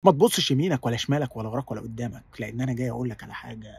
ما تبصش يمينك ولا شمالك ولا وراك ولا قدامك، لان انا جاي اقول لك على حاجه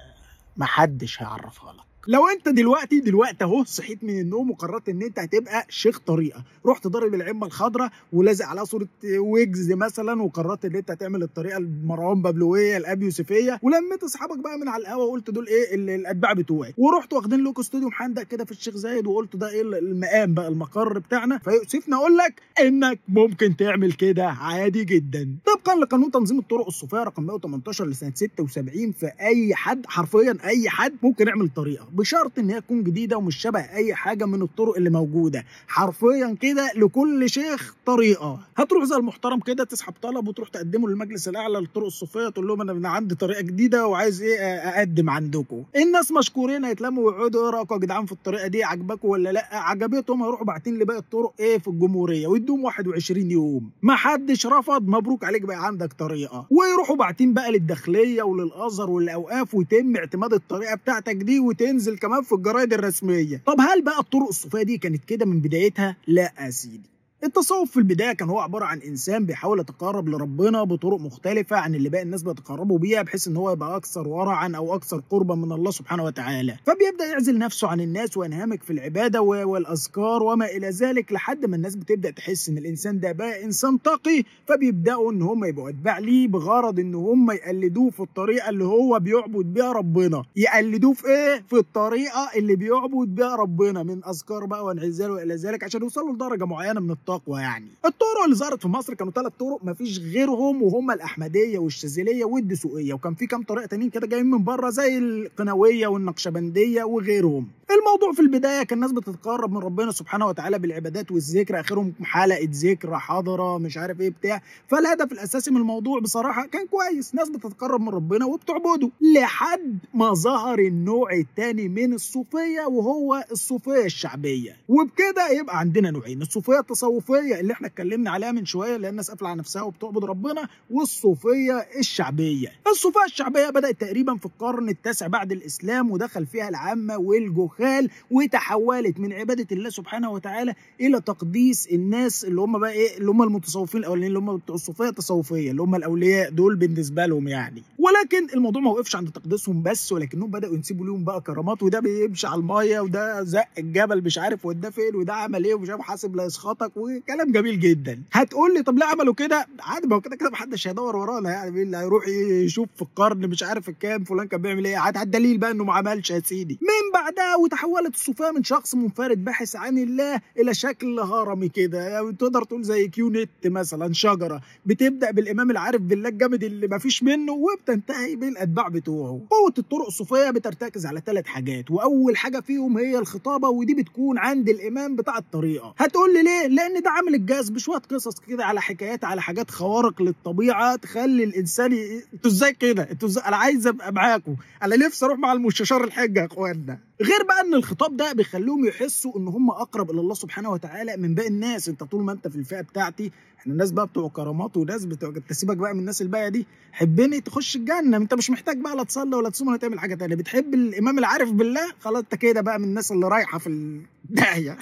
محدش هيعرفها لك. لو انت دلوقتي اهو صحيت من النوم وقررت ان انت هتبقى شيخ طريقه، رحت ضارب العمه الخضراء ولازق عليها صوره ويجز مثلا، وقررت ان انت هتعمل الطريقه المروان بابلويه الابي يوسفيه، ولميت اصحابك بقى من على القهوه وقلت دول ايه الاتباع بتوعي، ورحت واخدين لكم استوديو محندق كده في الشيخ زايد وقلت ده ايه المقام بقى المقر بتاعنا، فيؤسفني اقول لك انك ممكن تعمل كده عادي جدا طبقا لقانون تنظيم الطرق الصوفيه رقم 118 لسنه 76. فاي حد حرفيا اي حد ممكن يعمل طريقه بشرط ان هي تكون جديده ومش شبه اي حاجه من الطرق اللي موجوده. حرفيا كده لكل شيخ طريقه. هتروح زي المحترم كده تسحب طلب وتروح تقدمه للمجلس الاعلى للطرق الصوفيه، تقول لهم انا عندي طريقه جديده وعايز ايه اقدم عندكم. الناس مشكورين هيتلموا ويقعدوا ايه رايكم يا جدعان في الطريقه دي، عجبكم ولا لا؟ عجبتهم هيروحوا باعتين لباقي الطرق ايه في الجمهوريه ويدوم 21 يوم. ما حدش رفض، مبروك عليك بقى عندك طريقه. ويروحوا باعتين بقى للداخليه وللازهر والاوقاف ويتم اعتماد الطريقه بتاعتك دي وتنزل كمان في الجرايد الرسميه. طب هل بقى الطرق الصوفيه دي كانت كده من بدايتها؟ لا يا سيدي. التصوف في البدايه كان هو عباره عن انسان بيحاول يتقرب لربنا بطرق مختلفه عن اللي باقي الناس بيتقربوا بيها، بحيث ان هو يبقى اكثر ورعا او اكثر قربا من الله سبحانه وتعالى. فبيبدا يعزل نفسه عن الناس وينهمك في العباده والاذكار وما الى ذلك، لحد ما الناس بتبدا تحس ان الانسان ده بقى انسان تقي، فبيبداوا ان هم يبقوا اتباع ليه بغرض ان هم يقلدوه في الطريقه اللي هو بيعبد بيها ربنا. يقلدوه في ايه؟ في الطريقه اللي بيعبد بيها ربنا من اذكار بقى وانعزال والى ذلك، عشان يوصلوا لدرجه معينه من التقوى. يعني الطرق اللي ظهرت في مصر كانوا 3 طرق مفيش غيرهم، وهم الاحمديه والشاذليه والدسوقيه، وكان في كام طريقه تانيين كده جايين من بره زي القنويه والنقشبنديه وغيرهم. الموضوع في البدايه كان الناس بتتقرب من ربنا سبحانه وتعالى بالعبادات والذكر، اخرهم حلقه ذكر حضره مش عارف ايه بتاع. فالهدف الاساسي من الموضوع بصراحه كان كويس، ناس بتتقرب من ربنا وبتعبده، لحد ما ظهر النوع الثاني من الصوفيه وهو الصوفيه الشعبيه. وبكده يبقى عندنا نوعين: الصوفيه التصوفيه اللي احنا اتكلمنا عليها من شويه اللي الناس قافله على نفسها وبتعبد ربنا، والصوفيه الشعبيه. الصوفيه الشعبيه بدات تقريبا في القرن التاسع بعد الاسلام، ودخل فيها العامه والجهال، وتحولت من عباده الله سبحانه وتعالى الى تقديس الناس اللي هم بقى ايه، اللي هم المتصوفين الاولين، اللي هم بتوع الصوفيه التصوفيه، اللي هم الاولياء دول بالنسبه لهم يعني. ولكن الموضوع ما وقفش عند تقديسهم بس، ولكنهم بداوا ينسبوا لهم بقى كرامات، وده بيمشي على المايه، وده زق الجبل مش عارف وداه فين، وده عمل ايه ومش عارف حاسب لا يسخطك، وكلام جميل جدا. هتقول لي طب ليه عملوا كده؟ عادي، ما هو كده كده محدش هيدور ورانا، يعني مين اللي هيروح يشوف في القرن مش عارف الكام فلان كان بيعمل ايه؟ عاد الدليل بقى انه ما عملش يا سيدي. من بعدها وتحولت الصوفيه من شخص منفرد باحث عن الله الى شكل هرمي كده، يعني تقدر تقول زي كيونت مثلا، شجره بتبدا بالامام العارف بالله الجامد اللي ما فيش منه وبتنتهي بالاتباع بتوعه. قوه الطرق الصوفيه بترتكز على 3 حاجات، واول حاجه فيهم هي الخطابه، ودي بتكون عند الامام بتاع الطريقه. هتقول لي ليه؟ لان ده عامل الجذب، شويه قصص كده على حكايات على حاجات خوارق للطبيعه تخلي الانسان انتوا ازاي كده؟ انتوا ازاي؟ انا عايز ابقى معاكم، انا نفسي اروح مع المستشار الحجه يا اخوانا. غير بقى ان الخطاب ده بيخليهم يحسوا ان هم اقرب الى الله سبحانه وتعالى من باقي الناس. انت طول ما انت في الفئه بتاعتي، احنا الناس بقى بتوع كرامات وناس بتوع، تسيبك بقى من الناس الباقيه دي، حبني تخش الجنه، انت مش محتاج بقى لا تصلي ولا تصوم ولا تعمل حاجه ثانيه، بتحب الامام العارف بالله خلاص انت كده بقى من الناس اللي رايحه في الداهيه.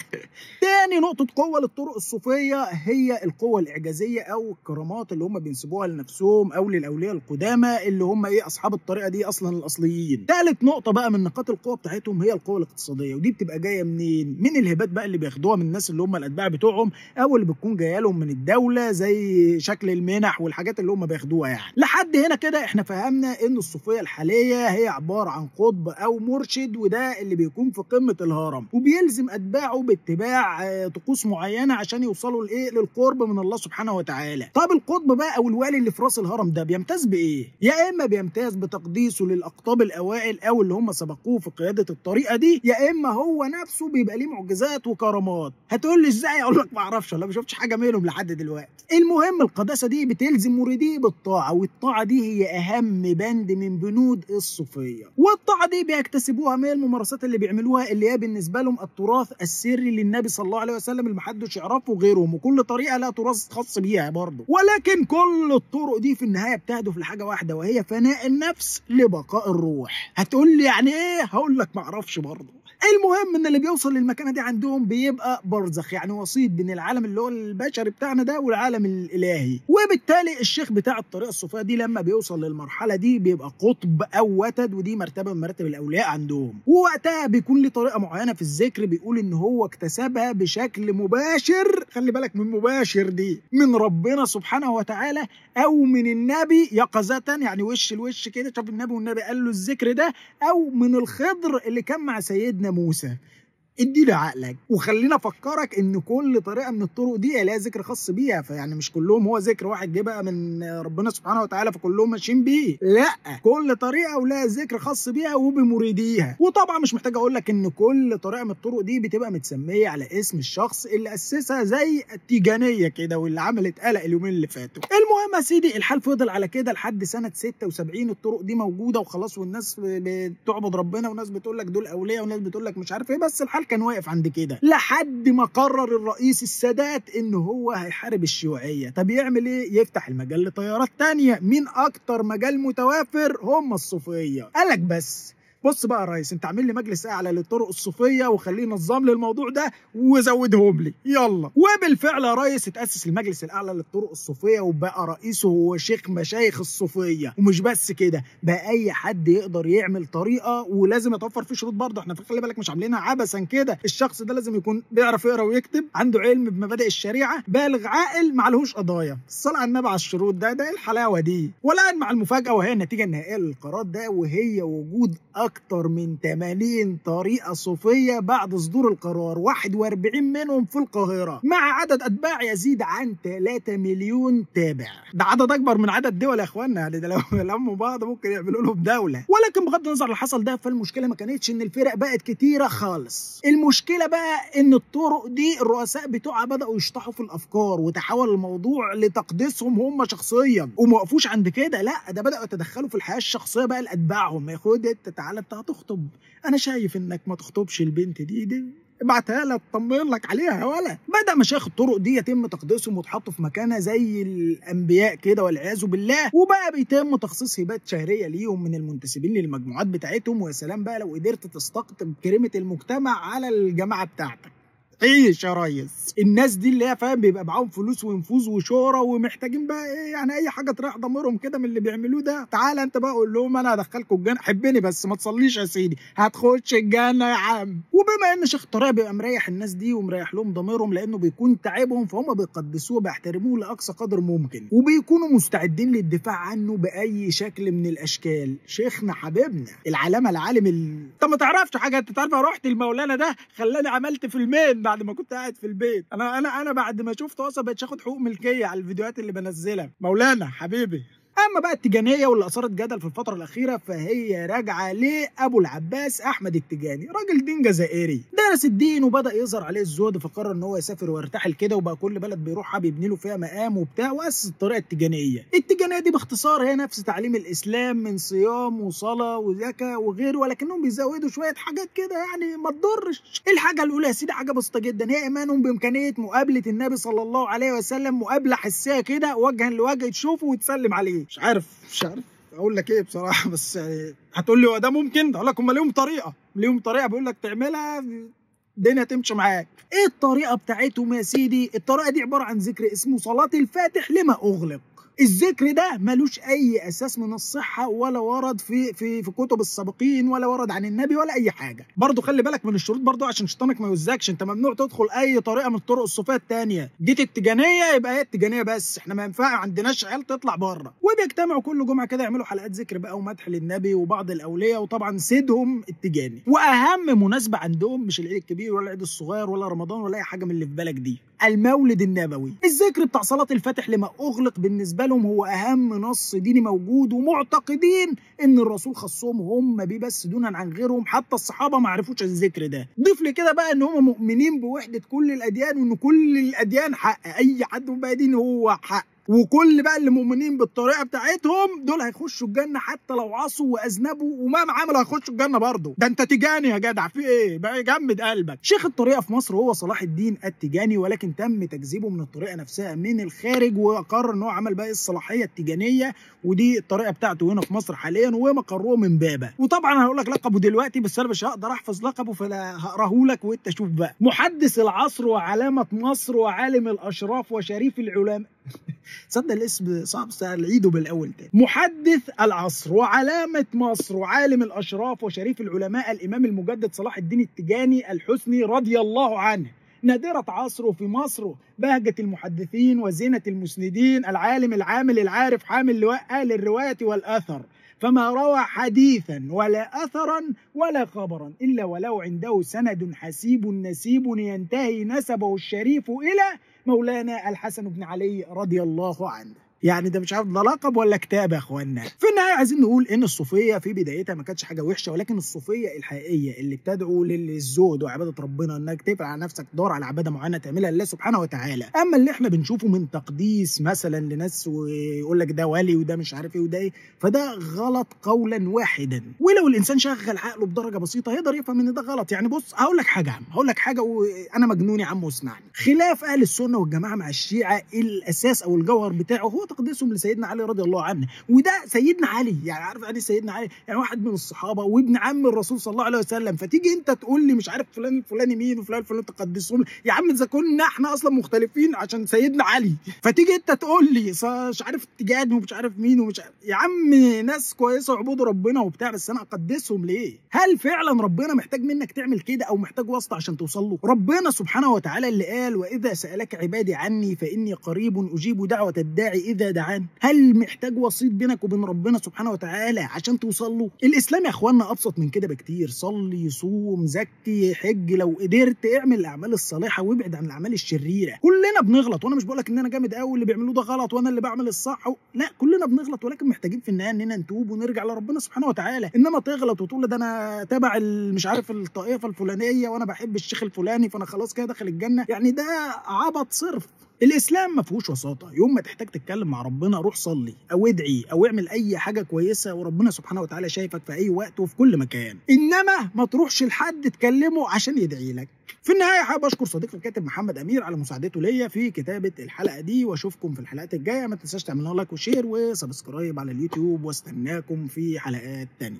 تاني نقطه قوه للطرق الصوفيه هي القوه الاعجازيه او الكرامات اللي هم بينسبوها لنفسهم او للاولياء القدامى اللي هم ايه اصحاب الطريقه دي اصلا الاصليين. ثالث نقطه بقى من نقاط القوه بتاعتهم هي القوه الاقتصاديه، ودي بتبقى جايه منين؟ من الهبات بقى اللي بياخدوها من الناس اللي هم الاتباع بتوعهم، او اللي بتكون جايه لهم من الدوله زي شكل المنح والحاجات اللي هم بياخدوها يعني. لحد هنا كده احنا فهمنا ان الصوفيه الحاليه هي عباره عن قطب او مرشد، وده اللي بيكون في قمه الهرم وبيلزم اتباعه باتباع طقوس معينه عشان يوصلوا لايه، للقرب من الله سبحانه وتعالى. طب القطب بقى او الوالي اللي في راس الهرم ده بيمتاز بايه؟ يا اما بيمتاز بتقديسه للاقطاب الاوائل او اللي هم سبقوه في قياده الطريقه دي، يا اما هو نفسه بيبقى ليه معجزات وكرامات. هتقول لي ازاي؟ اقول لك ما اعرفش، ولا ما شفتش حاجه منهم لحد دلوقتي. المهم القداسه دي بتلزم مريديه بالطاعه، والطاعه دي هي اهم بند من بنود الصوفيه، والطاعه دي بيكتسبوها من الممارسات اللي بيعملوها اللي هي بالنسبه لهم التراث السري للنبي صلى الله عليه وسلم اللي محدش يعرفه غيرهم، وكل طريقه لها تراث خاص بيها برضه. ولكن كل الطرق دي في النهايه بتهدف لحاجه واحده، وهي فناء النفس لبقاء الروح. هتقول لي يعني ايه؟ هقول لك ما اعرفش برضه. المهم ان اللي بيوصل للمكانه دي عندهم بيبقى برزخ، يعني وسيط بين العالم اللي هو البشري بتاعنا ده والعالم الالهي. وبالتالي الشيخ بتاع الطريقه الصوفيه دي لما بيوصل للمرحله دي بيبقى قطب او وتد، ودي مرتبه من مراتب الاولياء عندهم. ووقتها بيكون له طريقه معينه في الذكر بيقول ان هو اكتسبها بشكل مباشر، خلي بالك من مباشر دي، من ربنا سبحانه وتعالى او من النبي يقظه، يعني وش الوش كده شاف النبي والنبي قال له الذكر ده، او من الخضر اللي كان مع سيدنا موسى. اديله عقلك وخلينا افكرك ان كل طريقه من الطرق دي لها ذكر خاص بيها، فيعني مش كلهم هو ذكر واحد جه بقى من ربنا سبحانه وتعالى فكلهم ماشيين بيه، لا، كل طريقه ولها ذكر خاص بيها وبمريديها. وطبعا مش محتاج اقول لك ان كل طريقه من الطرق دي بتبقى متسميه على اسم الشخص اللي اسسها، زي التيجانيه كده واللي عملت قلق اليومين اللي فاتوا. المهم يا سيدي الحال فضل على كده لحد سنه 76 الطرق دي موجوده وخلاص، والناس بتعبد ربنا، وناس بتقول لك دول اولياء، وناس بتقول لك مش عارف ايه، بس الحال كان واقف عند كده لحد ما قرر الرئيس السادات ان هو هيحارب الشيوعيه. طب يعمل ايه؟ يفتح المجال لتيارات تانية. مين اكتر مجال متوافر؟ هم الصوفيه. قالك بص بقى يا ريس، انت عامل لي مجلس اعلى للطرق الصوفيه وخليه ينظم لي الموضوع ده وزودهم لي يلا. وبالفعل يا ريس اتاسس المجلس الاعلى للطرق الصوفيه، وبقى رئيسه هو شيخ مشايخ الصوفيه. ومش بس كده، بقى اي حد يقدر يعمل طريقه، ولازم يتوفر فيه شروط برضه. احنا خلي بالك مش عاملينها عبثا كده، الشخص ده لازم يكون بيعرف يقرا ويكتب، عنده علم بمبادئ الشريعه، بالغ عاقل، معلهوش قضايا. الصلاه على النبي على الشروط ده ايه الحلاوه دي. والان مع المفاجاه وهي النتيجه النهائيه للقرار ده، وهي وجود أكتر من 80 طريقة صوفية بعد صدور القرار، 41 منهم في القاهرة، مع عدد أتباع يزيد عن 3 مليون تابع. ده عدد أكبر من عدد دول يا إخوانا، يعني ده لو لموا بعض ممكن يعملوا لهم دولة. ولكن بغض النظر اللي حصل ده، فالمشكلة ما كانتش إن الفرق بقت كتيرة خالص، المشكلة بقى إن الطرق دي الرؤساء بتوعها بدأوا يشطحوا في الأفكار، وتحول الموضوع لتقديسهم هم شخصيا. وما وقفوش عند كده، لا، ده بدأوا يتدخلوا في الحياة الشخصية بقى لأتباعهم. يا خد انت تعالى انت هتخطب، انا شايف انك ما تخطبش البنت دي ابعتها لك اطمن لك عليها. ولا بدا مشايخ الطرق دي يتم تقديسهم وتحطوا في مكانه زي الانبياء كده والعياذ بالله، وبقى بيتم تخصيص هبات شهريه ليهم من المنتسبين للمجموعات بتاعتهم. ويا سلام بقى لو قدرت تستقطب كريمه المجتمع على الجماعه بتاعتك. عيش يا ريس. الناس دي اللي هي فاهم بيبقى معاهم فلوس ونفوذ وشهره ومحتاجين بقى ايه، يعني اي حاجه تريح ضميرهم كده من اللي بيعملوه ده. تعالى انت بقى قول لهم انا هدخلكم الجنه، حبني بس ما تصليش يا سيدي، هتخش الجنه يا عم. وبما ان شيخ الطريقه بيبقى مريح الناس دي ومريح لهم ضميرهم لانه بيكون تعبهم، فهم بيقدسوه بيحترموه لاقصى قدر ممكن، وبيكونوا مستعدين للدفاع عنه باي شكل من الاشكال. شيخنا حبيبنا العلامه العالم انت ما تعرفش حاجه، انت تعرف رحت المولانا ده خلاني عملت فيلمين بعد ما كنت قاعد في البيت. انا بعد ما شفت اصلا بقيت اخد حقوق ملكيه على الفيديوهات اللي بنزلها. مولانا حبيبي. اما بقى التيجانيه واللي اثارت جدل في الفتره الاخيره، فهي راجعه لابو العباس احمد التيجاني، راجل دين جزائري درس الدين وبدا يظهر عليه الزهد، فقرر ان هو يسافر ويرتحل كده، وبقى كل بلد بيروحها بيبني له فيها مقام وبتاع، واسس الطريقه التيجانيه. التيجانيه دي باختصار هي نفس تعليم الاسلام من صيام وصلاه وزكاه وغيره، ولكنهم بيزودوا شويه حاجات كده يعني ما تضرش. الحاجه الاولى يا سيدي حاجه بسيطه جدا، هي ايمانهم بامكانيه مقابله النبي صلى الله عليه وسلم مقابله حسيه كده وجها لوجه، تشوفه وتسلم عليه. مش عارف اقول لك ايه بصراحه، بس يعني هتقول لي هو ده ممكن؟ اقول لك هم ليهم طريقه بيقول لك تعملها الدنيا تمشي معاك. ايه الطريقه بتاعتهم يا سيدي؟ الطريقه دي عباره عن ذكر اسمه صلاه الفاتح لما اغلق. الذكر ده ملوش اي اساس من الصحه، ولا ورد في كتب السابقين، ولا ورد عن النبي، ولا اي حاجه. برضو خلي بالك من الشروط برضو عشان شيطانك ما يوزكش، انت ممنوع تدخل اي طريقه من الطرق الصوفيه الثانيه. جيت التيجانيه يبقى هي التيجانيه بس، احنا ما ينفع عندناش عيال تطلع بره. وبيجتمعوا كل جمعه كده يعملوا حلقات ذكر بقى ومدح للنبي وبعض الاولياء، وطبعا سيدهم التيجاني. واهم مناسبه عندهم مش العيد الكبير ولا العيد الصغير ولا رمضان ولا اي حاجه من اللي في بالك دي، المولد النبوي. الذكر بتاع صلاه الفاتح لما اغلق بالنسبه لهم هو اهم نص ديني موجود، ومعتقدين ان الرسول خصهم هم بيه بس دونا عن غيرهم، حتى الصحابه ما عرفوش الذكر ده. ضيف لي كده بقى ان هم مؤمنين بوحده كل الاديان، وان كل الاديان حق، اي حد بقى دين هو حق. وكل بقى اللي مؤمنين بالطريقه بتاعتهم دول هيخشوا الجنه حتى لو عصوا واذنبوا ومهما عملوا هيخشوا الجنه برضه. ده انت تيجاني يا جدع، في ايه بقى؟ جمد قلبك. شيخ الطريقه في مصر هو صلاح الدين التيجاني، ولكن تم تكذيبه من الطريقه نفسها من الخارج، وقرر ان هو عمل بقى الصلاحيه التيجانيه، ودي الطريقه بتاعته هنا في مصر حاليا، ومقروه من بابا. وطبعا هقول لك لقبه دلوقتي بس انا مش هقدر احفظ لقبه، فلا هقراه لك وانت شوف بقى. محدث العصر وعلامه مصر وعالم الاشراف وشريف العلماء. صدق الاسم صعب، عيده بالاول تاني. محدث العصر وعلامه مصر وعالم الاشراف وشريف العلماء الامام المجدد صلاح الدين التيجاني الحسني رضي الله عنه، نادرة عصره في مصر، بهجة المحدثين وزينة المسندين، العالم العامل العارف حامل لواء أهل الرواية والأثر، فما روى حديثا ولا أثرا ولا خبرا إلا ولو عنده سند حسيب نسيب ينتهي نسبه الشريف إلى مولانا الحسن بن علي رضي الله عنه. يعني ده مش عارف ده لقب ولا كتاب يا اخوانا. في النهايه عايزين نقول ان الصوفيه في بدايتها ما كانتش حاجه وحشه، ولكن الصوفيه الحقيقيه اللي بتدعو للزهد وعباده ربنا، انك تقفل على نفسك تدور على عباده معينه تعملها لله سبحانه وتعالى. اما اللي احنا بنشوفه من تقديس مثلا لناس ويقول لك ده ولي وده مش عارف ايه وده ايه، فده غلط قولا واحدا. ولو الانسان شغل عقله بدرجه بسيطه هيقدر يفهم ان ده غلط. يعني بص هقول لك حاجه يا عم، هقول لك حاجه وانا مجنون يا عم واسمعني. خلاف اهل السنه والجماعه مع الشيعه الاساس او الجوهر بتاعه هو تقديسهم لسيدنا علي رضي الله عنه. وده سيدنا علي، يعني عارف يعني سيدنا علي؟ يعني واحد من الصحابه وابن عم الرسول صلى الله عليه وسلم، فتيجي انت تقول لي مش عارف فلان الفلاني مين وفلان الفلاني تقدسهم. يا عم اذا كنا احنا اصلا مختلفين عشان سيدنا علي، فتيجي انت تقول لي مش عارف التجاد ومش عارف مين ومش عارف. يا عم ناس كويسه وعبود ربنا وبتاع، بس انا اقدسهم ليه؟ هل فعلا ربنا محتاج منك تعمل كده او محتاج واسطه عشان توصل له؟ ربنا سبحانه وتعالى اللي قال واذا سالك عبادي عني فاني قريب اجيب دعوه الداعي اذا دعان. هل محتاج وسيط بينك وبين ربنا سبحانه وتعالى عشان توصل له؟ الاسلام يا اخوانا ابسط من كده بكتير. صلي صوم زكي حج، لو قدرت اعمل الاعمال الصالحه وابعد عن الاعمال الشريره. كلنا بنغلط، وانا مش بقولك ان انا جامد قوي اللي بيعملوه ده غلط وانا اللي بعمل الصح لا، كلنا بنغلط، ولكن محتاجين في النهايه اننا نتوب ونرجع لربنا سبحانه وتعالى. انما تغلط وتقول ده انا تابع مش عارف الطائفه الفلانيه وانا بحب الشيخ الفلاني فانا خلاص كده داخل الجنه، يعني ده عبط صرف. الاسلام ما فيهوش وساطه. يوم ما تحتاج تتكلم مع ربنا روح صلي او ادعي او اعمل اي حاجه كويسه، وربنا سبحانه وتعالى شايفك في اي وقت وفي كل مكان. انما ما تروحش لحد تكلمه عشان يدعي لك. في النهايه حابب اشكر صديقي الكاتب محمد امير على مساعدته ليا في كتابه الحلقه دي، واشوفكم في الحلقات الجايه. ما تنساش تعملوا لايك وشير وسبسكرايب على اليوتيوب، واستناكم في حلقات تانيه.